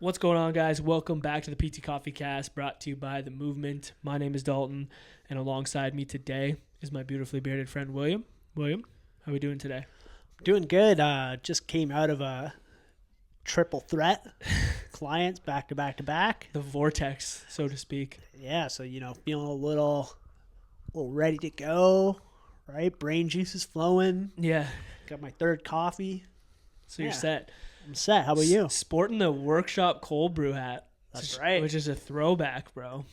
What's going on, guys? Welcome back to the PTCOFFEECAST, brought to you by The Movement. My name is Dalton, and alongside me today is my beautifully bearded friend, William. William, how are we doing today? Doing good. Just came out of a triple threat. Clients back to back to back. The vortex, so to speak. Yeah, so, feeling a little ready to go, right? Brain juice is flowing. Yeah, Got my third coffee. so you're Yeah. set. I'm set. How about you? Sporting the workshop cold brew hat. That's right. Which is a throwback, bro.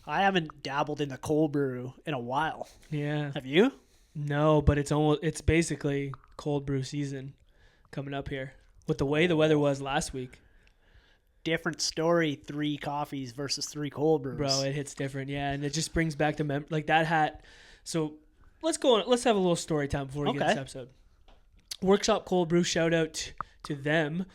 I haven't dabbled in the cold brew in a while. Yeah. Have you? No, but it's basically cold brew season coming up here. With the way the weather was last week. Different story, 3 coffees versus 3 cold brews. Bro, it hits different, yeah, and it just brings back the like that hat. So let's go on. Let's have a little story time before we get this episode. Workshop Cold Brew, shout out to them.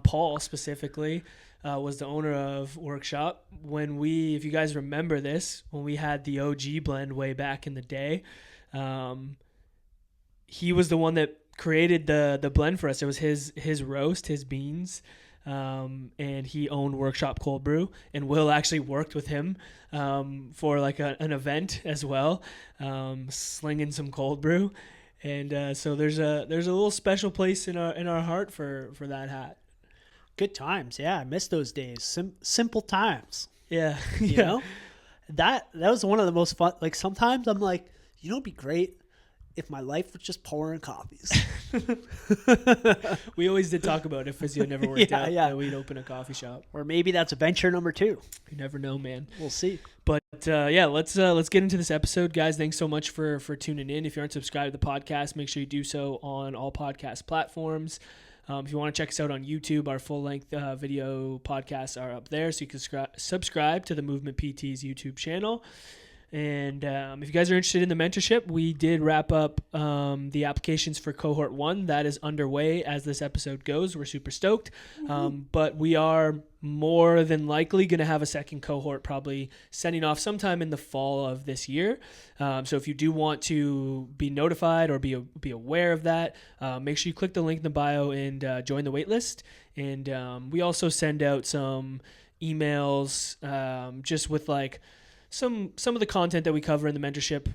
Paul specifically was the owner of Workshop. If you guys remember this, when we had the OG blend way back in the day, he was the one that created the blend for us. It was his roast, his beans. And he owned Workshop Cold Brew, and Will actually worked with him for like an event as well, slinging some cold brew, and so there's a little special place in our heart for that hat. Good times. Yeah, I miss those days. Simple times. Yeah, You know? That was one of the most fun. Like, sometimes I'm like, it'd be great if my life was just pouring coffees. We always did talk about if physio never worked out, that we'd open a coffee shop. Or maybe that's venture number 2. You never know, man. We'll see. But let's get into this episode, guys. Thanks so much for tuning in. If you aren't subscribed to the podcast, make sure you do so on all podcast platforms. If you want to check us out on YouTube, our full-length video podcasts are up there, so you can subscribe to the Movement PT's YouTube channel. And if you guys are interested in the mentorship, we did wrap up the applications for cohort 1. That is underway as this episode goes. We're super stoked. But we are more than likely going to have a second cohort probably sending off sometime in the fall of this year. So if you do want to be notified or be aware of that, make sure you click the link in the bio and join the waitlist. And we also send out some emails just with like some of the content that we cover in the mentorship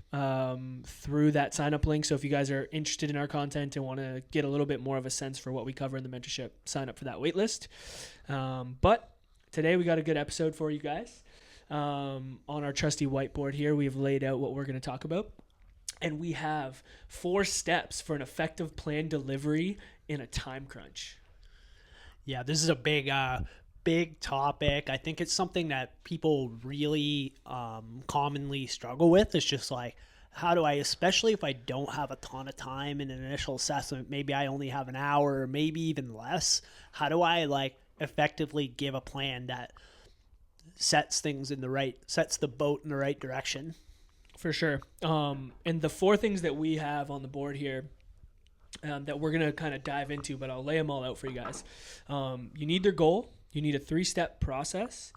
through that sign-up link. So if you guys are interested in our content and want to get a little bit more of a sense for what we cover in the mentorship, sign up for that waitlist. But today we got a good episode for you guys. On our trusty whiteboard here, we've laid out what we're going to talk about. And we have 4 steps for an effective plan delivery in a time crunch. Yeah, this is a big topic. I think it's something that people really commonly struggle with. It's just like, how do I, especially if I don't have a ton of time in an initial assessment, maybe I only have an hour or maybe even less, how do I like effectively give a plan that sets the boat in the right direction? For sure. And the 4 things that we have on the board here that we're going to kind of dive into, but I'll lay them all out for you guys. You need their goal. You need a 3-step process.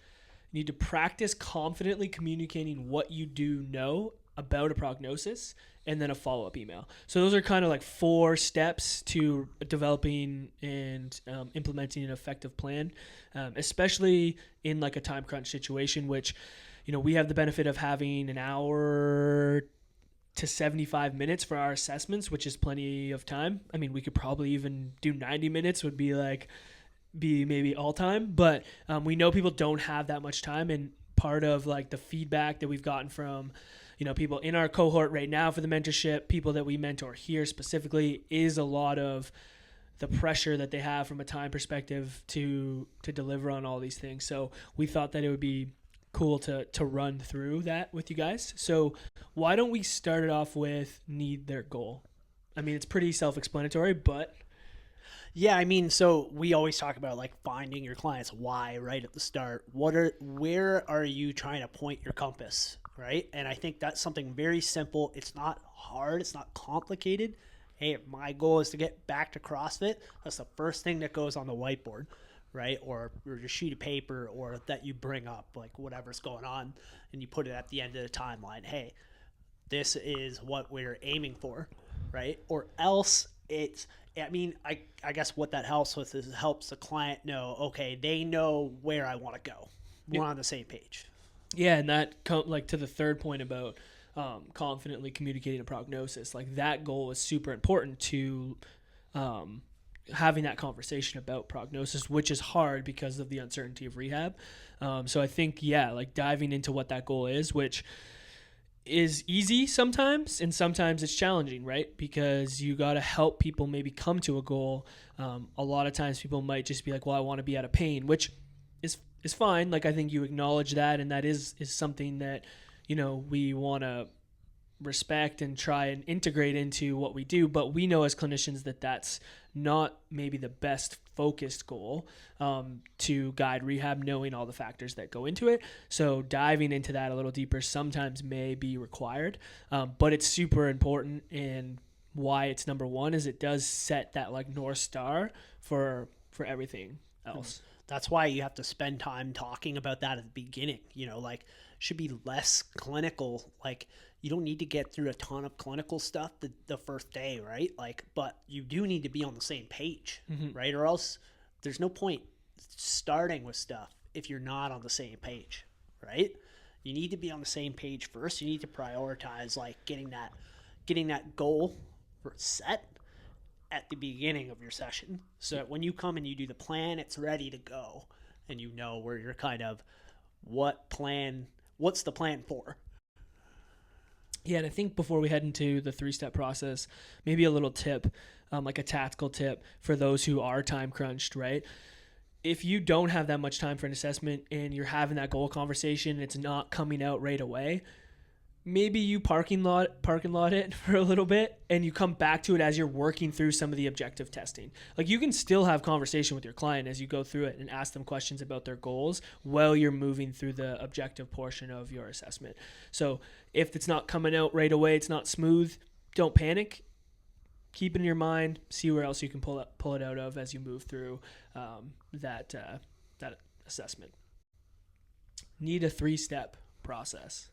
You need to practice confidently communicating what you do know about a prognosis, and then a follow-up email. So those are kind of like 4 steps to developing and implementing an effective plan, especially in like a time crunch situation, which, we have the benefit of having an hour to 75 minutes for our assessments, which is plenty of time. I mean, we could probably even do 90 minutes would be maybe all time, but we know people don't have that much time. And part of like the feedback that we've gotten from, people in our cohort right now for the mentorship, people that we mentor here specifically, is a lot of the pressure that they have from a time perspective to deliver on all these things. So we thought that it would be cool to run through that with you guys. So why don't we start it off with need their goal? I mean, it's pretty self-explanatory, but yeah, I mean, so we always talk about like finding your client's why right at the start. Where are you trying to point your compass, right? And I think that's something very simple. It's not hard. It's not complicated. Hey, my goal is to get back to CrossFit. That's the first thing that goes on the whiteboard, right? Or your sheet of paper, or that you bring up, like whatever's going on, and you put it at the end of the timeline. Hey, this is what we're aiming for, right? Or else I mean, I guess what that helps with is it helps the client know, okay, they know where I want to go. We're on the same page. Yeah, and that like to the third point about confidently communicating a prognosis, like that goal is super important to having that conversation about prognosis, which is hard because of the uncertainty of rehab. So I think, yeah, like diving into what that goal is, which is easy sometimes and sometimes it's challenging, right? Because you got to help people maybe come to a goal. A lot of times people might just be like, well, I want to be out of pain, which is fine. Like, I think you acknowledge that, and that is something that, you know, we want to respect and try and integrate into what we do. But we know as clinicians that that's not maybe the best focused goal to guide rehab, knowing all the factors that go into it. So diving into that a little deeper sometimes may be required, but it's super important. And why it's number one is it does set that like North Star for everything else. That's why you have to spend time talking about that at the beginning. You know, like, should be less clinical. Like, you don't need to get through a ton of clinical stuff the first day, right? Like, but you do need to be on the same page, right? Or else there's no point starting with stuff if you're not on the same page, right? You need to be on the same page first. You need to prioritize like getting that goal set at the beginning of your session, so that when you come and you do the plan, it's ready to go, and you know where you're kind of what's the plan for. Yeah, and I think before we head into the 3-step process, maybe a little tip, like a tactical tip for those who are time crunched, right? If you don't have that much time for an assessment and you're having that goal conversation, and it's not coming out right away, maybe you parking lot it for a little bit and you come back to it as you're working through some of the objective testing. Like, you can still have conversation with your client as you go through it and ask them questions about their goals while you're moving through the objective portion of your assessment. So if it's not coming out right away, it's not smooth, don't panic. Keep it in your mind, see where else you can pull it out of as you move through that assessment. Need a 3-step process.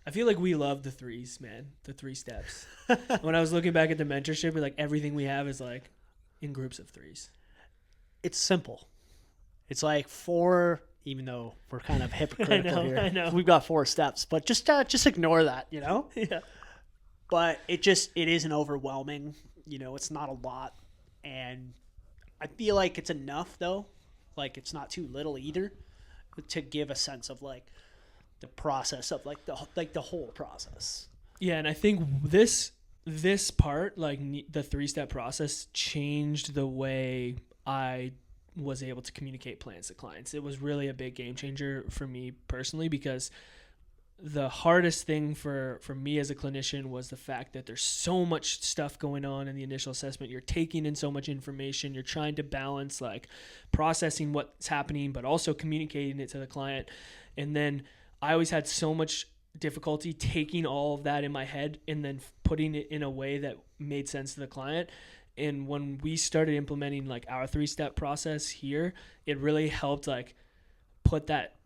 I feel like we love the 3s, man. The 3 steps. When I was looking back at the mentorship, like everything we have is like in groups of 3s. It's simple. It's like 4, even though we're kind of hypocritical here. I know. We've got 4 steps, but just ignore that, you know? Yeah. But it isn't overwhelming. You know, it's not a lot. And I feel like it's enough, though. Like, it's not too little either, to give a sense of like the process of like the whole process. Yeah, and I think this part, like the 3-step process, changed the way I was able to communicate plans to clients. It was really a big game changer for me personally, because the hardest thing for me as a clinician was the fact that there's so much stuff going on in the initial assessment. You're taking in so much information. You're trying to balance like processing what's happening, but also communicating it to the client. And then I always had so much difficulty taking all of that in my head and then putting it in a way that made sense to the client. And when we started implementing like our 3-step process here, it really helped like put that,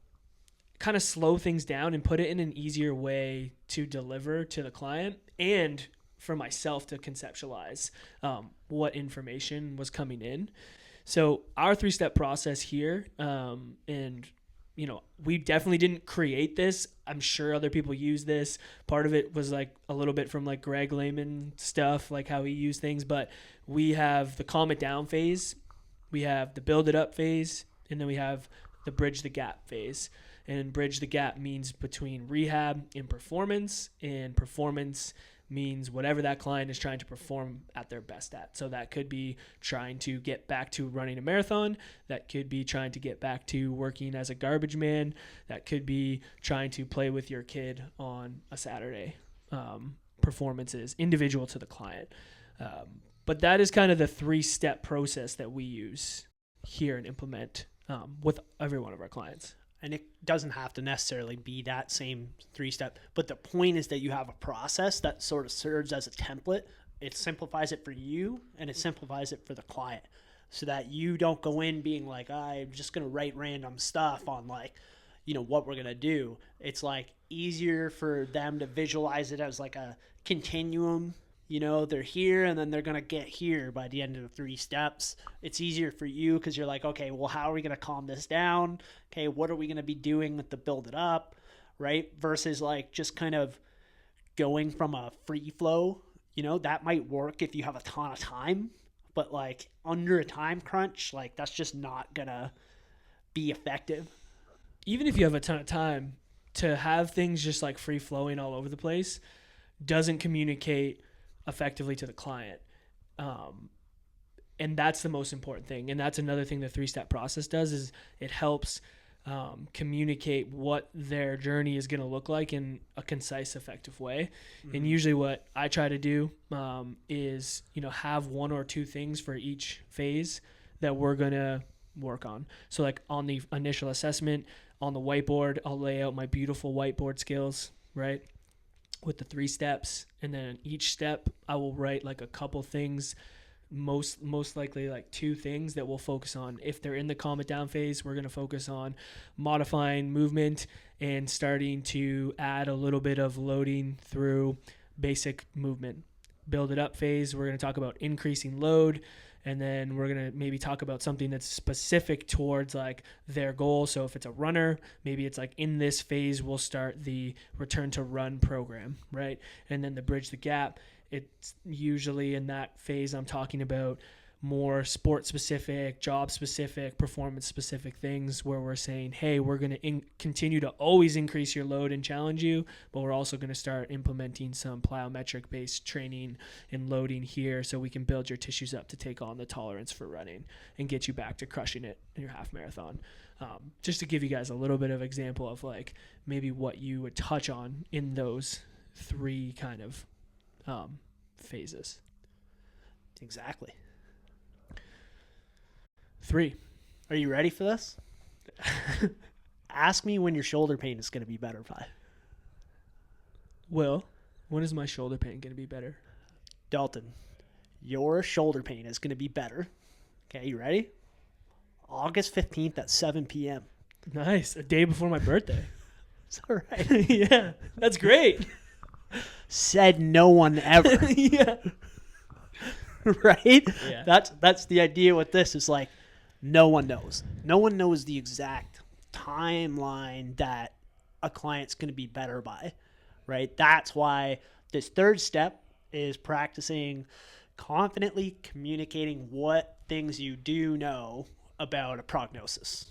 kind of slow things down and put it in an easier way to deliver to the client and for myself to conceptualize what information was coming in. So our 3-step process here, and you know, we definitely didn't create this. I'm sure other people use this. Part of it was like a little bit from like Greg Lehman stuff, like how he used things. But we have the calm it down phase, we have the build it up phase, and then we have the bridge the gap phase. And bridge the gap means between rehab and performance means whatever that client is trying to perform at their best at. So that could be trying to get back to running a marathon. That could be trying to get back to working as a garbage man. That could be trying to play with your kid on a Saturday. Performances individual to the client. But that is kind of the 3-step process that we use here and implement with every one of our clients. And it doesn't have to necessarily be that same 3-step, but the point is that you have a process that sort of serves as a template. It simplifies it for you and it simplifies it for the client, so that you don't go in being like, I'm just going to write random stuff on like, you know, what we're going to do. It's like easier for them to visualize it as like a continuum they're here and then they're going to get here by the end of the 3 steps. It's easier for you because you're like, okay, well, how are we going to calm this down? Okay, what are we going to be doing to build it up, right? Versus like just kind of going from a free flow, that might work if you have a ton of time, but like under a time crunch, like that's just not going to be effective. Even if you have a ton of time, to have things just like free flowing all over the place doesn't communicate effectively to the client. And that's the most important thing. And that's another thing the 3-step process does, is it helps communicate what their journey is going to look like in a concise, effective way. Mm-hmm. And usually what I try to do is, have 1 or 2 things for each phase that we're going to work on. So like on the initial assessment, on the whiteboard, I'll lay out my beautiful whiteboard skills, right? With the 3 steps. And then each step I will write like a couple things, most likely like 2 things that we'll focus on. If they're in the calm it down phase, we're going to focus on modifying movement and starting to add a little bit of loading through basic movement. Build it up phase, we're going to talk about increasing load. And then we're going to maybe talk about something that's specific towards like their goal. So if it's a runner, maybe it's like in this phase, we'll start the return to run program, right? And then the bridge the gap, it's usually in that phase I'm talking about more sport specific, job specific, performance specific things where we're saying, hey, we're going to continue to always increase your load and challenge you, but we're also going to start implementing some plyometric based training and loading here so we can build your tissues up to take on the tolerance for running and get you back to crushing it in your half marathon. Just to give you guys a little bit of example of like maybe what you would touch on in those 3 kind of phases. Exactly. 3. Are you ready for this? Ask me when your shoulder pain is going to be better by. Will, when is my shoulder pain going to be better? Dalton, your shoulder pain is going to be better. Okay, you ready? August 15th at 7 p.m. Nice. A day before my birthday. It's all right. Yeah, that's great. Said no one ever. Yeah. Right? Yeah. That's the idea with this is like no one knows. No one knows the exact timeline that a client's going to be better by, right? That's why this 3rd step is practicing confidently communicating what things you do know about a prognosis,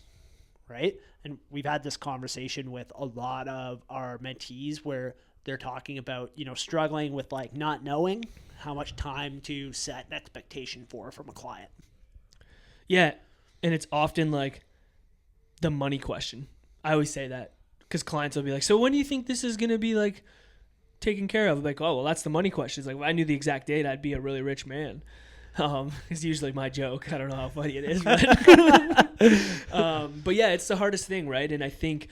right? And we've had this conversation with a lot of our mentees where they're talking about, struggling with like not knowing how much time to set an expectation for from a client. Yeah. And it's often like the money question. I always say that because clients will be like, so when do you think this is going to be like taken care of? Like, oh, well, that's the money question. It's like, if I knew the exact date, I'd be a really rich man. It's usually my joke. I don't know how funny it is. But yeah, it's the hardest thing, right? And I think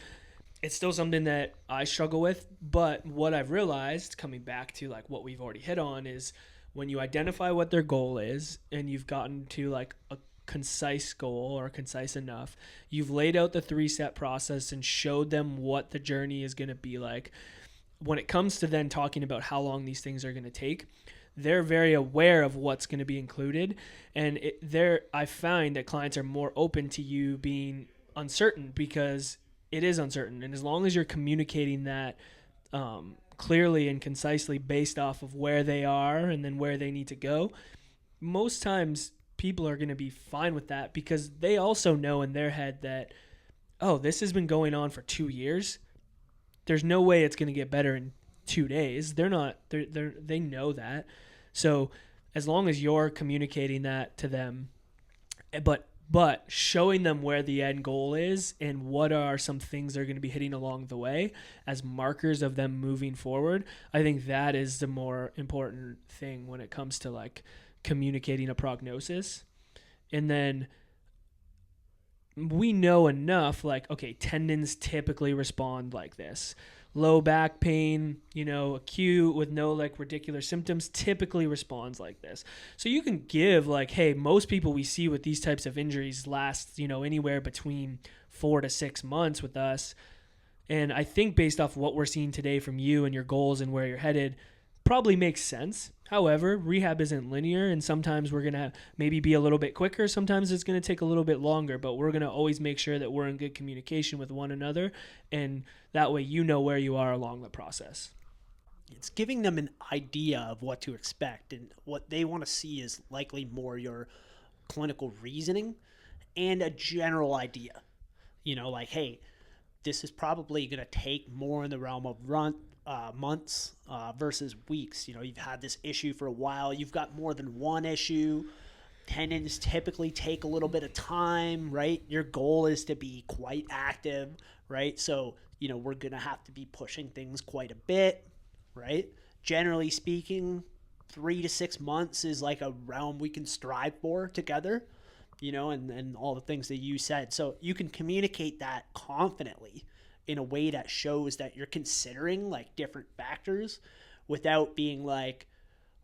it's still something that I struggle with. But what I've realized, coming back to like what we've already hit on, is when you identify what their goal is and you've gotten to like a concise goal or concise enough, you've laid out the 3-step process and showed them what the journey is going to be like. When it comes to then talking about how long these things are going to take, they're very aware of what's going to be included. And I find that clients are more open to you being uncertain because it is uncertain. And as long as you're communicating that clearly and concisely based off of where they are and then where they need to go, most times people are going to be fine with that because they also know in their head that, oh, this has been going on for 2 years. There's no way it's going to get better in 2 days. They know that. So as long as you're communicating that to them, but showing them where the end goal is and what are some things they're going to be hitting along the way as markers of them moving forward, I think that is the more important thing when it comes to like communicating a prognosis. And then we know enough, like, okay, tendons typically respond like this. Low back pain, acute with no like radicular symptoms typically responds like this. So you can give like, hey, most people we see with these types of injuries last, anywhere between 4 to 6 months with us. And I think based off what we're seeing today from you and your goals and where you're headed, probably makes sense. However, rehab isn't linear, and sometimes we're going to maybe be a little bit quicker. Sometimes it's going to take a little bit longer, but we're going to always make sure that we're in good communication with one another, and that way you know where you are along the process. It's giving them an idea of what to expect, and what they want to see is likely more your clinical reasoning and a general idea. Like, hey, this is probably going to take more in the realm of months versus weeks. You've had this issue for a while. You've got more than one issue. Tendons typically take a little bit of time, right? Your goal is to be quite active, right? So, we're going to have to be pushing things quite a bit, right? Generally speaking, 3 to 6 months is like a realm we can strive for together, and all the things that you said. So you can communicate that confidently in a way that shows that you're considering like different factors without being like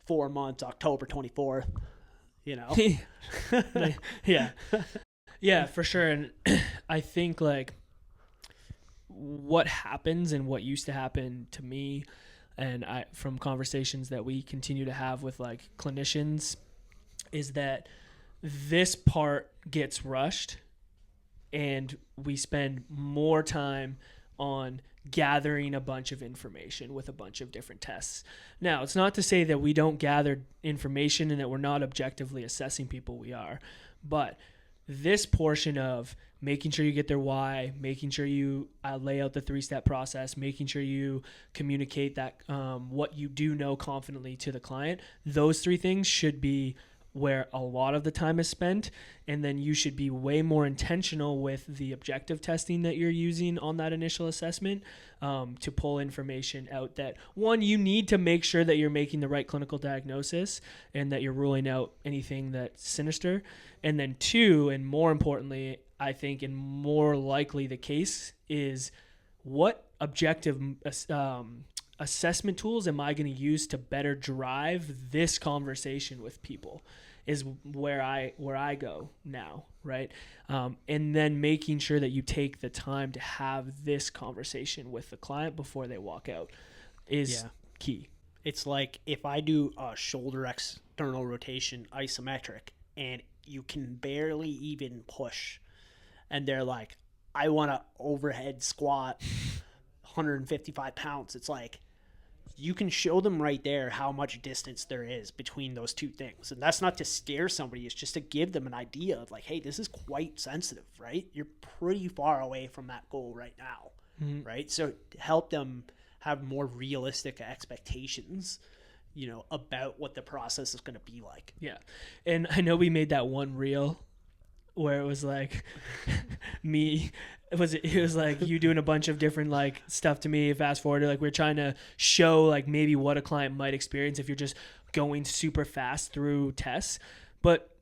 4 months, October 24th, Yeah, for sure. And I think like what happens and what used to happen to me, and from conversations that we continue to have with like clinicians, is that this part gets rushed and we spend more time on gathering a bunch of information with a bunch of different tests. Now, it's not to say that we don't gather information and that we're not objectively assessing people. We are. But this portion of making sure you get their why, making sure you lay out the 3-step process, making sure you communicate that what you do know confidently to the client, those 3 things should be where a lot of the time is spent. And then you should be way more intentional with the objective testing that you're using on that initial assessment to pull information out that, one, you need to make sure that you're making the right clinical diagnosis and that you're ruling out anything that's sinister. And then 2, and more importantly, I think, and more likely the case, is what objective assessment tools am I going to use to better drive this conversation with people, is where I go now, right? And then making sure that you take the time to have this conversation with the client before they walk out is key. It's like if I do a shoulder external rotation isometric and you can barely even push, and they're like, I want to overhead squat 155 pounds. It's like, you can show them right there how much distance there is between those 2 things. And that's not to scare somebody. It's just to give them an idea of like, hey, this is quite sensitive, right? You're pretty far away from that goal right now, right? So help them have more realistic expectations, about what the process is going to be like. Yeah. And I know we made that one reel where it was like it was like you doing a bunch of different like stuff to me, fast forward, like we're trying to show like maybe what a client might experience if you're just going super fast through tests. But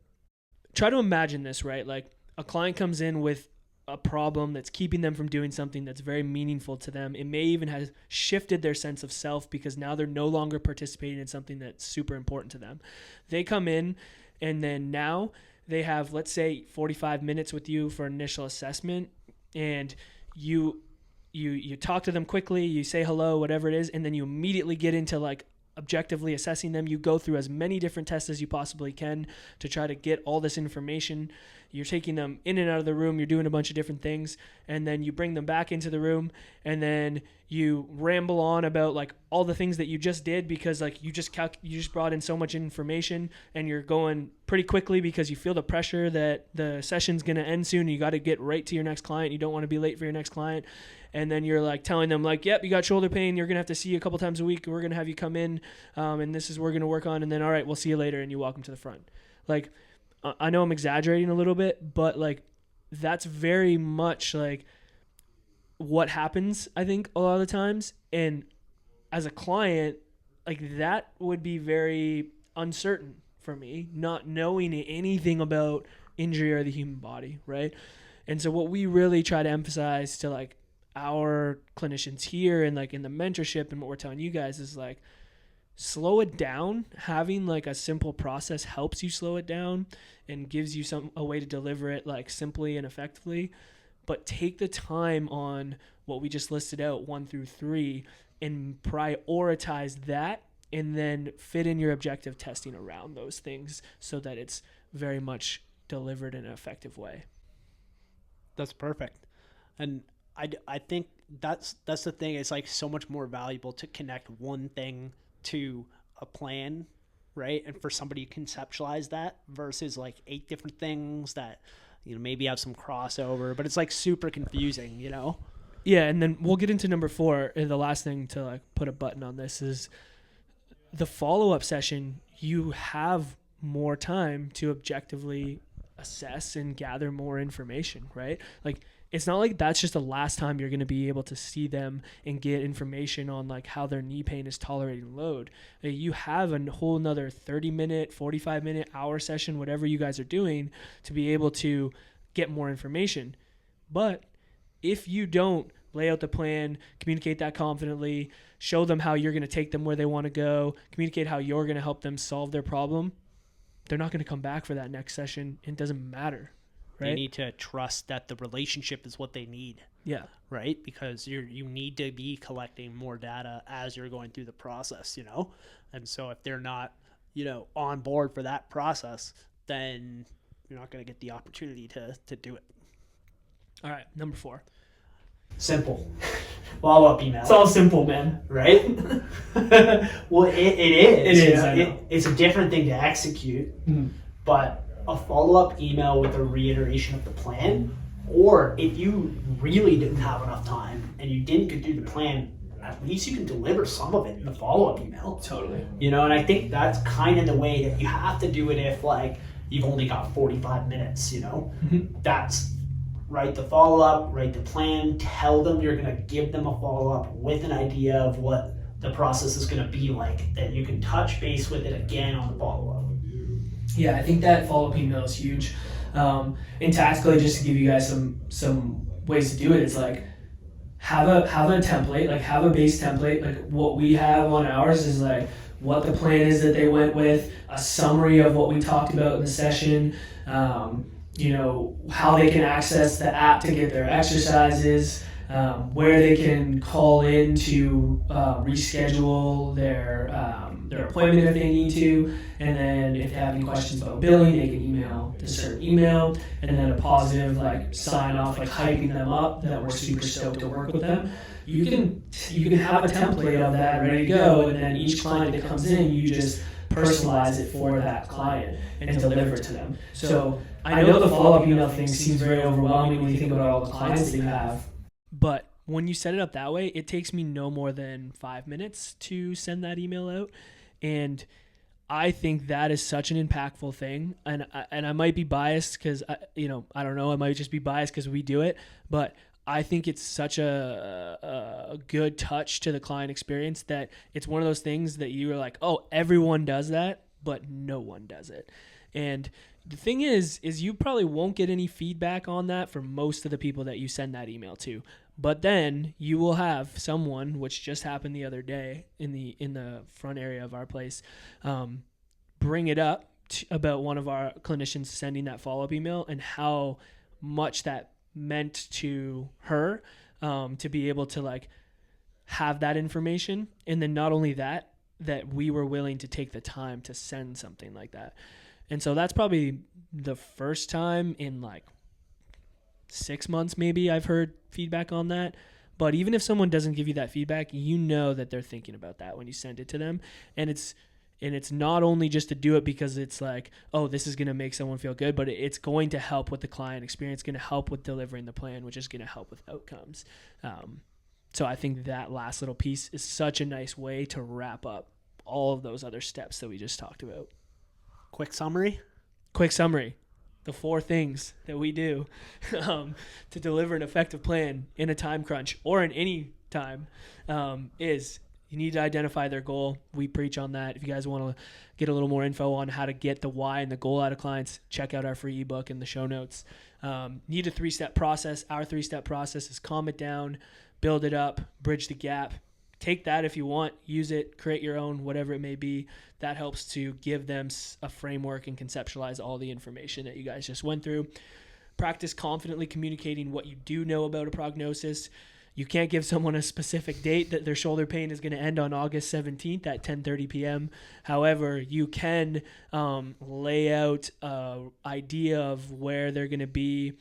try to imagine this, right? Like a client comes in with a problem that's keeping them from doing something that's very meaningful to them. It may even have shifted their sense of self because now they're no longer participating in something that's super important to them. They come in and then now they have, let's say, 45 minutes with you for initial assessment, and you talk to them quickly, you say hello, whatever it is, and then you immediately get into like objectively assessing them. You go through as many different tests as you possibly can to try to get all this information. You're taking them in and out of the room. You're doing a bunch of different things, and then you bring them back into the room, and then you ramble on about like all the things that you just did because like you just brought in so much information, and you're going pretty quickly because you feel the pressure that the session's going to end soon. You got to get right to your next client. You don't want to be late for your next client. And then you're like telling them like, yep, you got shoulder pain. You're going to have to see you a couple times a week. We're going to have you come in, and this is what we're going to work on. And then, all right, we'll see you later. And you walk them to the front. Like, I know I'm exaggerating a little bit, but like that's very much like what happens, I think, a lot of the times. And as a client, like that would be very uncertain for me, not knowing anything about injury or the human body, right? And so what we really try to emphasize to like our clinicians here and like in the mentorship and what we're telling you guys is like, slow it down. Having like a simple process helps you slow it down and gives you a way to deliver it like simply and effectively. But take the time on what we just listed out, 1 through 3, and prioritize that and then fit in your objective testing around those things so that it's very much delivered in an effective way. That's perfect. And I think that's the thing. It's like so much more valuable to connect one thing to a plan, right? And for somebody to conceptualize that versus like 8 different things that, maybe have some crossover, but it's like super confusing, Yeah, and then we'll get into number 4. And the last thing to like put a button on this is the follow-up session. You have more time to objectively assess and gather more information, right? Like, it's not like that's just the last time you're going to be able to see them and get information on like how their knee pain is tolerating load. You have a whole nother 30-minute, 45-minute, hour session, whatever you guys are doing, to be able to get more information. But if you don't lay out the plan, communicate that confidently, show them how you're going to take them where they want to go, communicate how you're going to help them solve their problem, they're not going to come back for that next session. It doesn't matter. Right? They need to trust that the relationship is what they need. Yeah. Right? Because you need to be collecting more data as you're going through the process, And so if they're not, on board for that process, then you're not going to get the opportunity to do it. All right. Number 4. Simple. Follow-up email. It's all simple, man. Right? Well, it is. It is. It's a different thing to execute, but a follow-up email with a reiteration of the plan, or if you really didn't have enough time and you didn't get through the plan, at least you can deliver some of it in the follow-up email. Totally. And I think that's kind of the way that you have to do it if like you've only got 45 minutes, That's write the follow-up, write the plan, tell them you're going to give them a follow-up with an idea of what the process is going to be like, that you can touch base with it again on the follow-up. Yeah, I think that follow-up email is huge. And tactically, just to give you guys some ways to do it, it's like have a template, like have a base template. Like what we have on ours is like what the plan is that they went with, a summary of what we talked about in the session, how they can access the app to get their exercises, where they can call in to reschedule their appointment if they need to, and then if they have any questions about billing, they can email the certain email, and then a positive like sign off, like hyping them up that we're super stoked to work with them. You can have a template of that ready to go, and then each client that comes in, you just personalize it for that client and deliver it to them. So I know the follow-up email thing seems very overwhelming when you think about all the clients that you have. But when you set it up that way, it takes me no more than 5 minutes to send that email out. And I think that is such an impactful thing. And I might be biased because, I don't know. I might just be biased because we do it. But I think it's such a good touch to the client experience that it's one of those things that you are like, oh, everyone does that, but no one does it. And the thing is you probably won't get any feedback on that for most of the people that you send that email to. But then you will have someone, which just happened the other day in the front area of our place, bring it up about one of our clinicians sending that follow-up email and how much that meant to her to be able to like have that information. And then not only that we were willing to take the time to send something like that. And so that's probably the first time in like 6 months maybe I've heard feedback on that. But even if someone doesn't give you that feedback, you know that they're thinking about that when you send it to them. And it's not only just to do it because it's like, oh, this is going to make someone feel good, but it's going to help with the client experience, going to help with delivering the plan, which is going to help with outcomes. So I think that last little piece is such a nice way to wrap up all of those other steps that we just talked about. Quick summary. The 4 things that we do to deliver an effective plan in a time crunch or in any time is you need to identify their goal. We preach on that. If you guys want to get a little more info on how to get the why and the goal out of clients, check out our free ebook in the show notes. Need a 3-step process. Our 3-step process is calm it down, build it up, bridge the gap. Take that if you want, use it, create your own, whatever it may be. That helps to give them a framework and conceptualize all the information that you guys just went through. Practice confidently communicating what you do know about a prognosis. You can't give someone a specific date that their shoulder pain is going to end on August 17th at 10:30 p.m. However, you can lay out an idea of where they're going to be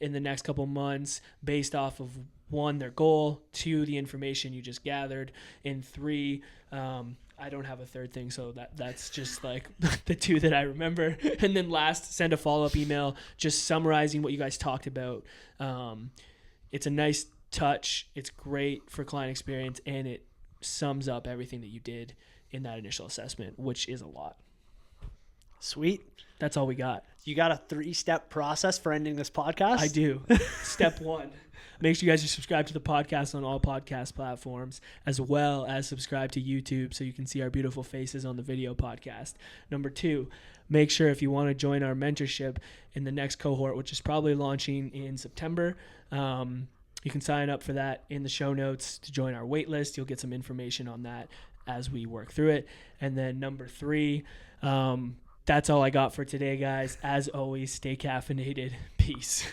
in the next couple months based off of 1, their goal, 2, the information you just gathered, and 3, I don't have a third thing, so that's just like the 2 that I remember. And then last, send a follow-up email just summarizing what you guys talked about. It's a nice touch. It's great for client experience, and it sums up everything that you did in that initial assessment, which is a lot. Sweet. That's all we got. You got a 3-step process for ending this podcast? I do. Step 1. Make sure you guys are subscribed to the podcast on all podcast platforms, as well as subscribe to YouTube so you can see our beautiful faces on the video podcast. Number 2, make sure if you want to join our mentorship in the next cohort, which is probably launching in September, you can sign up for that in the show notes to join our wait list. You'll get some information on that as we work through it. And then number 3, that's all I got for today, guys. As always, stay caffeinated. Peace.